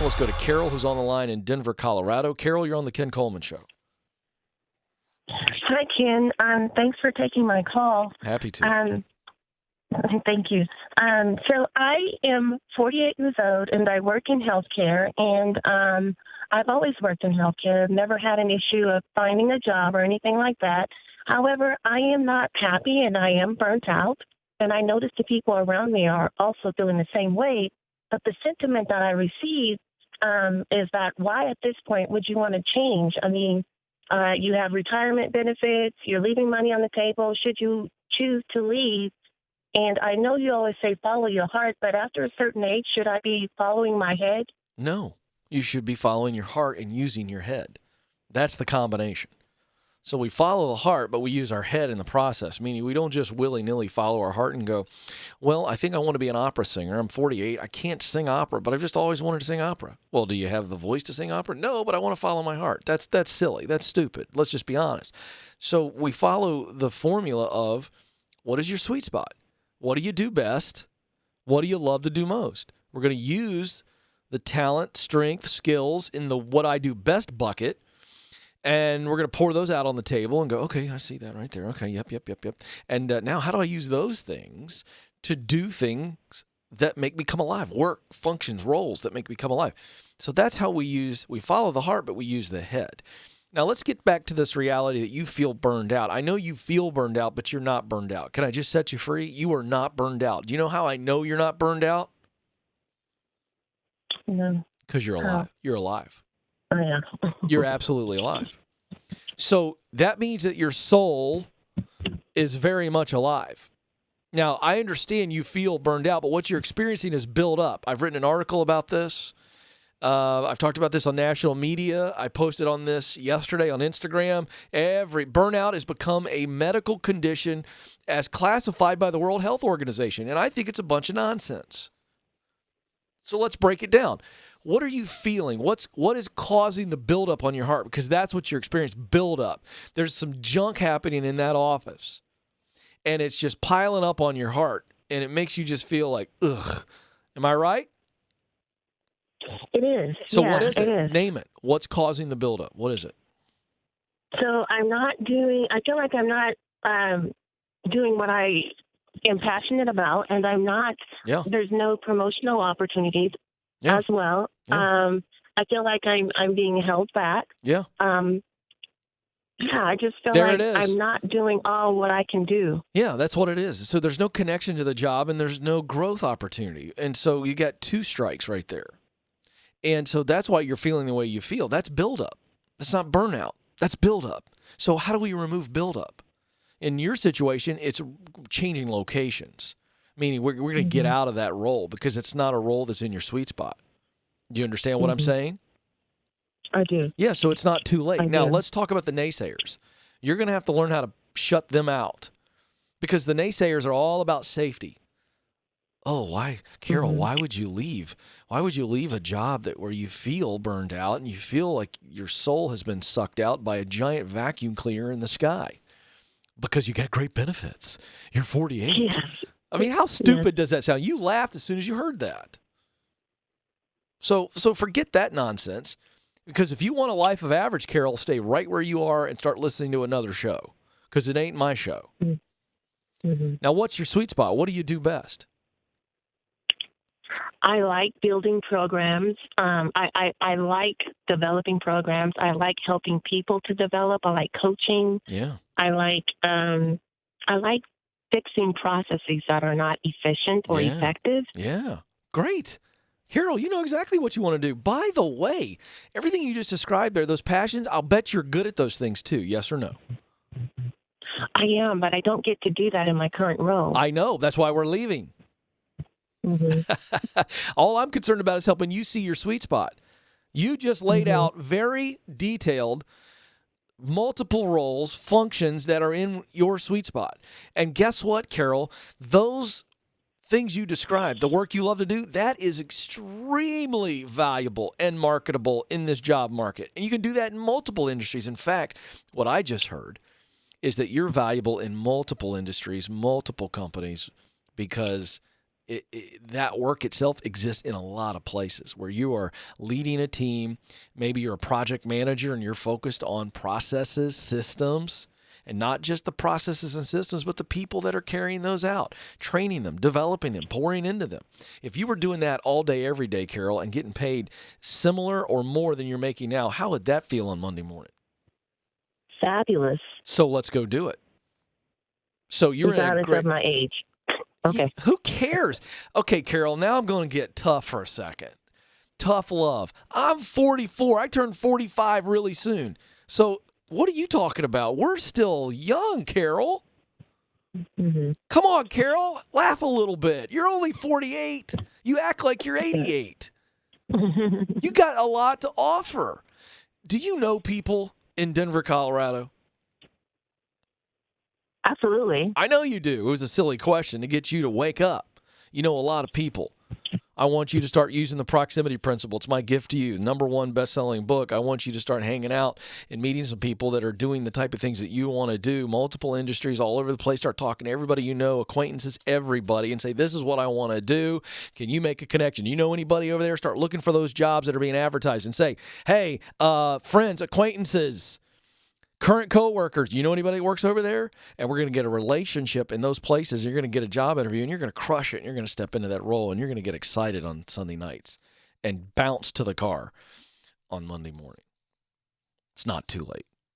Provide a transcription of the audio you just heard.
Let's go to Carol, who's on the line in Denver, Colorado. Carol, you're on the Ken Coleman Show. Hi, Ken. Thanks for taking my call. Happy to. Thank you. So I am 48 years old, and I work in healthcare, and I've always worked in healthcare. I've never had an issue of finding a job or anything like that. However, I am not happy, and I am burnt out, and I notice the people around me are also feeling the same way. But the sentiment that I receive is that why at this point would you want to change? I mean, you have retirement benefits, you're leaving money on the table. Should you choose to leave? And I know you always say follow your heart, but after a certain age, should I be following my head? No, you should be following your heart and using your head. That's the combination. So we follow the heart, but we use our head in the process, meaning we don't just willy-nilly follow our heart and go, well, I think I want to be an opera singer. I'm 48. I can't sing opera, but I've just always wanted to sing opera. Well, do you have the voice to sing opera? No, but I want to follow my heart. That's silly. That's stupid. Let's just be honest. So we follow the formula of what is your sweet spot? What do you do best? What do you love to do most? We're going to use the talent, strength, skills in the what I do best bucket, and we're going to pour those out on the table and go, okay, I see that right there. Okay, yep. And now how do I use those things to do things that make me come alive? Work, functions, roles that make me come alive. So that's how we follow the heart, but we use the head. Now let's get back to this reality that you feel burned out. I know you feel burned out, but you're not burned out. Can I just set you free? You are not burned out. Do you know how I know you're not burned out? No. Because you're alive. You're alive. Oh, yeah. You're absolutely alive. So that means that your soul is very much alive. Now, I understand you feel burned out, but what you're experiencing is build up. I've written an article about this. I've talked about this on national media. I posted on this yesterday on Instagram. Every burnout has become a medical condition as classified by the World Health Organization, and I think it's a bunch of nonsense. So let's break it down. What are you feeling? What is causing the buildup on your heart? Because that's what you're experiencing, buildup. There's some junk happening in that office, and it's just piling up on your heart, and it makes you just feel like, ugh. Am I right? It is. So yeah, what is it? Is. Name it. What's causing the buildup? What is it? So I feel like I'm not doing what I am passionate about, and I'm not, there's no promotional opportunities as well. Yeah. I feel like I'm being held back. Yeah. I just feel there like it is. I'm not doing all what I can do. Yeah, that's what it is. So there's no connection to the job and there's no growth opportunity. And so you got two strikes right there. And so that's why you're feeling the way you feel. That's buildup. That's not burnout. That's buildup. So how do we remove buildup? In your situation, it's changing locations, meaning we're going to get out of that role because it's not a role that's in your sweet spot. Do you understand what I'm saying? I do. Yeah, so it's not too late. I Now, do. let's talk about the naysayers. You're going to have to learn how to shut them out because the naysayers are all about safety. Oh, why, Carol, why would you leave? Why would you leave a job where you feel burned out and you feel like your soul has been sucked out by a giant vacuum cleaner in the sky? Because you got great benefits. You're 48. Yes. I mean, how stupid does that sound? You laughed as soon as you heard that. So forget that nonsense. Because if you want a life of average, Carol, stay right where you are and start listening to another show. Because it ain't my show. Now, what's your sweet spot? What do you do best? I like building programs. I like developing programs. I like helping people to develop. I like coaching. Yeah. I like fixing processes that are not efficient or effective. Yeah. Great. Carol, you know exactly what you want to do. By the way, everything you just described there, those passions, I'll bet you're good at those things too. Yes or no? I am, but I don't get to do that in my current role. I know. That's why we're leaving. All I'm concerned about is helping you see your sweet spot. You just laid out very detailed, multiple roles, functions that are in your sweet spot. And guess what, Carol? Those things you described, the work you love to do, that is extremely valuable and marketable in this job market. And you can do that in multiple industries. In fact, what I just heard is that you're valuable in multiple industries, multiple companies, because that work itself exists in a lot of places where you are leading a team. Maybe you're a project manager and you're focused on processes, systems, and not just the processes and systems, but the people that are carrying those out, training them, developing them, pouring into them. If you were doing that all day, every day, Carol, and getting paid similar or more than you're making now, how would that feel on Monday morning? Fabulous. So let's go do it. So you're regardless of my age. Okay. Yeah, who cares? Okay, Carol, now I'm going to get tough for a second. Tough love. I'm 44. I turn 45 really soon. So what are you talking about? We're still young, Carol. Mm-hmm. Come on, Carol. Laugh a little bit. You're only 48. You act like you're 88. You got a lot to offer. Do you know people in Denver, Colorado? Absolutely. I know you do. It was a silly question to get you to wake up. You know a lot of people. I want you to start using the proximity principle. It's my gift to you. #1 best-selling book. I want you to start hanging out and meeting some people that are doing the type of things that you want to do. Multiple industries all over the place. Start talking to everybody you know, acquaintances, everybody, and say, this is what I want to do. Can you make a connection? You know anybody over there? Start looking for those jobs that are being advertised and say, hey, friends, acquaintances, current coworkers, you know anybody that works over there? And we're going to get a relationship in those places. You're going to get a job interview, and you're going to crush it, and you're going to step into that role, and you're going to get excited on Sunday nights and bounce to the car on Monday morning. It's not too late.